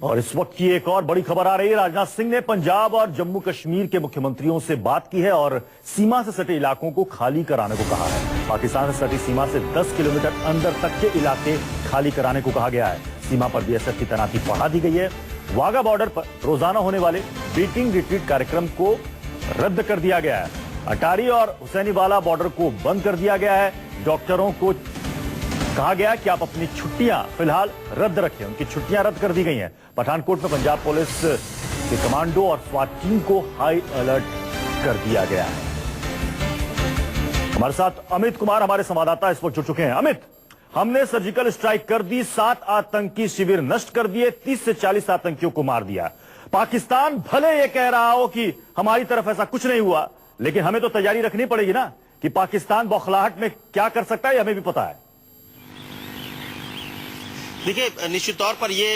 और इस वक्त की एक और बड़ी खबर आ रही है। राजनाथ सिंह ने पंजाब और जम्मू कश्मीर के मुख्यमंत्रियों से बात की है और सीमा से सटे इलाकों को खाली कराने को कहा है। पाकिस्तान से सटी सीमा से 10 किलोमीटर अंदर तक के इलाके खाली कराने को कहा गया है। सीमा पर बीएसएफ की तैनाती बढ़ा दी गई है। वाघा बॉर्डर पर रोजाना होने वाले बीटिंग रिट्रीट कार्यक्रम को रद्द कर दिया गया है। अटारी और हुसैनीवाला बॉर्डर को बंद कर दिया गया है। डॉक्टरों को कहा गया कि आप अपनी छुट्टियां फिलहाल रद्द रखें। उनकी छुट्टियां रद्द कर दी गई हैं। पठानकोट में पंजाब पुलिस के कमांडो और स्वाट टीम को हाई अलर्ट कर दिया गया है। हमारे साथ अमित कुमार हमारे संवाददाता इस वक्त जुड़ चुके हैं। अमित, हमने सर्जिकल स्ट्राइक कर दी, 7 आतंकी शिविर नष्ट कर दिए, 30 से 40 आतंकियों को मार दिया। पाकिस्तान भले ये कह रहा हो कि हमारी तरफ ऐसा कुछ नहीं हुआ, लेकिन हमें तो तैयारी रखनी पड़ेगी ना कि पाकिस्तान बौखलाहट में क्या कर सकता है, हमें भी पता है। देखिए, निश्चित तौर पर ये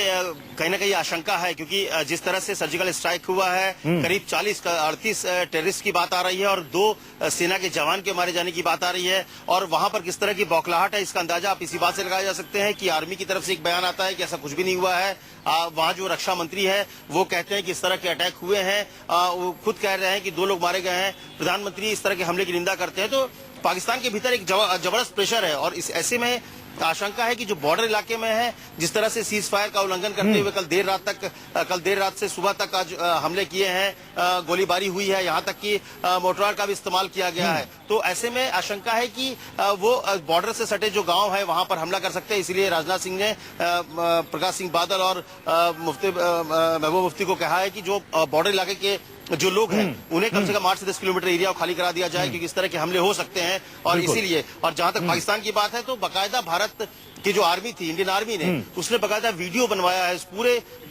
कहीं ना कहीं आशंका है, क्योंकि जिस तरह से सर्जिकल स्ट्राइक हुआ है, करीब 40-38 टेररिस्ट की बात आ रही है और 2 सेना के जवान के मारे जाने की बात आ रही है। और वहां पर किस तरह की बौखलाहट है, इसका अंदाजा आप इसी बात से लगाया जा सकते हैं कि आर्मी की तरफ से एक बयान आता है कि ऐसा कुछ भी नहीं हुआ है। वहां जो रक्षा मंत्री है वो कहते हैं कि इस तरह के अटैक हुए हैं। वो खुद कह रहे हैं कि 2 लोग मारे गए हैं। प्रधानमंत्री इस तरह के हमले की निंदा करते हैं। तो पाकिस्तान के भीतर एक जबरदस्त प्रेशर है और इस ऐसे में आशंका है कि जो बॉर्डर इलाके में है, जिस तरह से सीज फायर का उल्लंघन करते हुए कल देर रात से सुबह तक आज हमले किए हैं, गोलीबारी हुई है, यहां तक कि मोर्टार का भी इस्तेमाल किया गया है। तो ऐसे में आशंका है कि वो बॉर्डर से सटे जो गांव है वहां पर हमला कर सकते हैं। इसलिए राजनाथ सिंह ने प्रकाश सिंह बादल और महबूबा मुफ्ती को कहा है कि जो बॉर्डर इलाके के जो लोग हैं उन्हें कम से कम 8 से 10 किलोमीटर एरिया को खाली करा दिया जाए, क्योंकि इस तरह के हमले हो सकते हैं। और इसीलिए, और जहां तक पाकिस्तान की बात है, तो बाकायदा भारत की जो आर्मी थी, इंडियन आर्मी ने उसने बाकायदा वीडियो बनवाया है। इस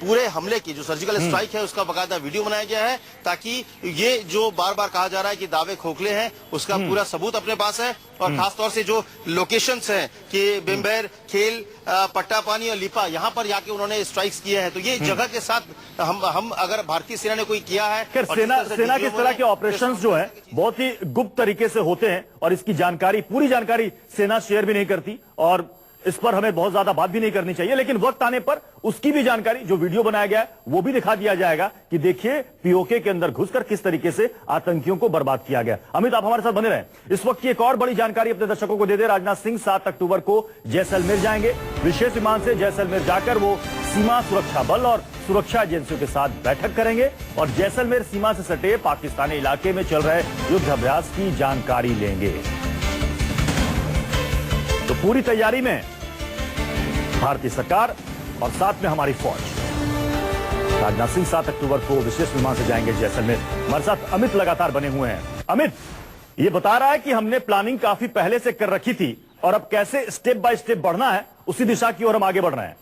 पूरे हमले की जो सर्जिकल स्ट्राइक है उसका बाकायदा वीडियो बनाया गया है, ताकि ये जो बार बार कहा जा रहा है कि दावे खोखले हैं, उसका पूरा सबूत अपने पास है। और खासतौर से जो लोकेशंस हैं कि बिम्बेर, खेल, पट्टापानी और लिपा, यहाँ पर जाके उन्होंने स्ट्राइक्स किए हैं। तो ये जगह के साथ हम अगर भारतीय सेना ने कोई किया है, सेना के इस तरह के ऑपरेशंस जो है बहुत ही गुप्त तरीके से होते हैं और इसकी जानकारी, पूरी जानकारी सेना शेयर भी नहीं करती और इस पर हमें बहुत ज्यादा बात भी नहीं करनी चाहिए। लेकिन वक्त आने पर उसकी भी जानकारी, जो वीडियो बनाया गया है वो भी दिखा दिया जाएगा कि देखिए पीओके के अंदर घुसकर किस तरीके से आतंकियों को बर्बाद किया गया। अमित, आप हमारे साथ बने रहें। इस वक्त की एक और बड़ी जानकारी अपने दर्शकों को दे दे। राजनाथ सिंह 7 अक्टूबर को जैसलमेर जाएंगे। विशेष विमान से जैसलमेर जाकर वो सीमा सुरक्षा बल और सुरक्षा एजेंसियों के साथ बैठक करेंगे और जैसलमेर सीमा से सटे पाकिस्तानी इलाके में चल रहे युद्धाभ्यास की जानकारी लेंगे। तो पूरी तैयारी में भारतीय सरकार और साथ में हमारी फौज। राजनाथ सिंह 7 अक्टूबर को विशेष विमान से जाएंगे जैसलमेर। हमारे साथ अमित लगातार बने हुए हैं। अमित, ये बता रहा है कि हमने प्लानिंग काफी पहले से कर रखी थी और अब कैसे स्टेप बाय स्टेप बढ़ना है, उसी दिशा की ओर हम आगे बढ़ रहे हैं।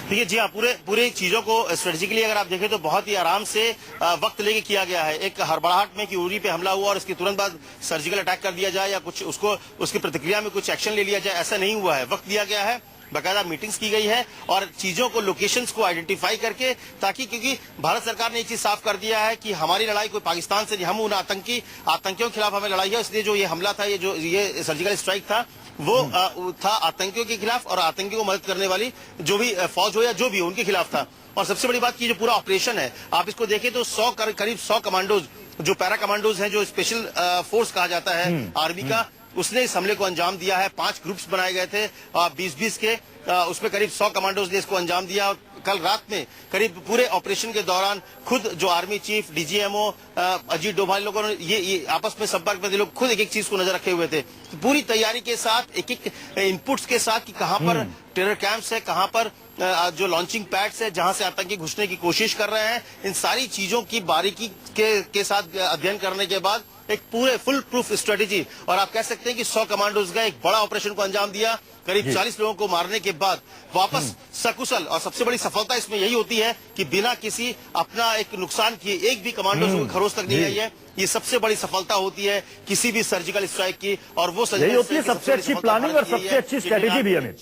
देखिए, जी हाँ, पूरे चीजों को स्ट्रेटेजिकली अगर आप देखें तो बहुत ही आराम से वक्त लेके किया गया है। एक हड़बड़ाहट में कि उरी पे हमला हुआ और इसके तुरंत बाद सर्जिकल अटैक कर दिया जाए या कुछ उसकी प्रतिक्रिया में कुछ एक्शन ले लिया जाए, ऐसा नहीं हुआ है। वक्त दिया गया है, बाकायदा मीटिंग्स की गई है और चीजों को, लोकेशंस को आइडेंटिफाई करके, ताकि, क्योंकि भारत सरकार ने एक चीज साफ कर दिया है कि हमारी लड़ाई कोई पाकिस्तान से नहीं, हम उन आतंकियों के खिलाफ हमें लड़ाई है। इसलिए जो ये हमला था, ये सर्जिकल स्ट्राइक था, वो था आतंकियों के खिलाफ और आतंकियों को मदद करने वाली जो भी फौज हो या जो भी हो उनके खिलाफ था। और सबसे बड़ी बात की जो पूरा ऑपरेशन है, आप इसको देखें तो करीब 100 कमांडोज, जो पैरा कमांडोज हैं, जो स्पेशल फोर्स कहा जाता है आर्मी का, उसने इस हमले को अंजाम दिया है। 5 ग्रुप्स बनाए गए थे 20-20 के, उसमें करीब 100 कमांडोज ने इसको अंजाम दिया। कल रात में करीब पूरे ऑपरेशन के दौरान खुद जो army chief, DGMO Ajit Doval लोगों ने ये आपस में संपर्क में, लोग खुद एक चीज को नजर रखे हुए थे। तो पूरी तैयारी के साथ, एक इनपुट्स के साथ कि कहां पर टेरर कैंप्स है, कहां पर जो लॉन्चिंग पैड्स है जहां से आतंकी घुसने की कोशिश कर रहे हैं, इन सारी चीजों की बारीकी के साथ अध्ययन करने के बाद एक पूरे फुल प्रूफ स्ट्रेटेजी, और आप कह सकते हैं कि 100 कमांडोज का एक बड़ा ऑपरेशन को अंजाम दिया। करीब 40 लोगों को मारने के बाद वापस सकुशल, और सबसे बड़ी सफलता इसमें यही होती है कि बिना किसी अपना एक नुकसान किए एक भी कमांडो को खरोच तक नहीं आई है। ये सबसे बड़ी सफलता होती है किसी भी सर्जिकल स्ट्राइक की, और वो यही होती है सबसे अच्छी प्लानिंग और सबसे अच्छी स्ट्रेटेजी भी हमें।